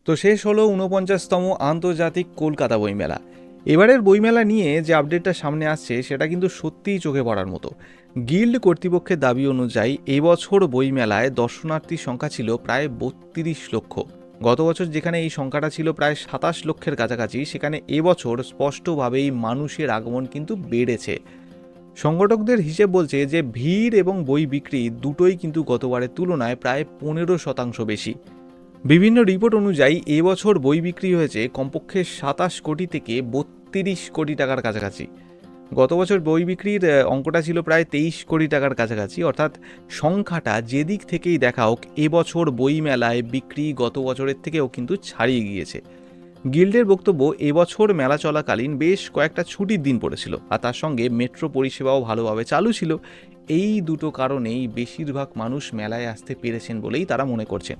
তো শেষ হলো ৪৯তম আন্তর্জাতিক কলকাতা বইমেলা। এবারের বইমেলা নিয়ে যে আপডেটটা সামনে আসছে সেটা কিন্তু সত্যিই চোখে পড়ার মতো। গিল্ড কর্তৃপক্ষের দাবি অনুযায়ী এবছর বইমেলায় দর্শনার্থীর সংখ্যা ছিল প্রায় ৩২ লক্ষ। গত বছর যেখানে এই সংখ্যাটা ছিল প্রায় ২৭ লক্ষের কাছাকাছি, সেখানে এবছর স্পষ্টভাবেই মানুষের আগমন কিন্তু বেড়েছে। সংগঠকদের হিসেব বলছে যে ভিড় এবং বই বিক্রি দুটোই কিন্তু গতবারের তুলনায় প্রায় ১৫% বেশি। বিভিন্ন রিপোর্ট অনুযায়ী এবছর বই বিক্রি হয়েছে কমপক্ষে ২৭ কোটি থেকে ৩২ কোটি টাকার কাছাকাছি। গত বছর বই বিক্রির অঙ্কটা ছিল প্রায় ২৩ কোটি টাকার কাছাকাছি। অর্থাৎ সংখ্যাটা যেদিক থেকেই দেখা হোক, এবছর বই মেলায় বিক্রি গত বছরের থেকেও কিন্তু ছাড়িয়ে গিয়েছে। গিল্ডের বক্তব্য, এবছর মেলা চলাকালীন বেশ কয়েকটা ছুটির দিন পড়েছিল, আর তার সঙ্গে মেট্রো পরিষেবাও ভালোভাবে চালু ছিল। এই দুটো কারণেই বেশিরভাগ মানুষ মেলায় আসতে পেরেছেন বলেই তারা মনে করছেন।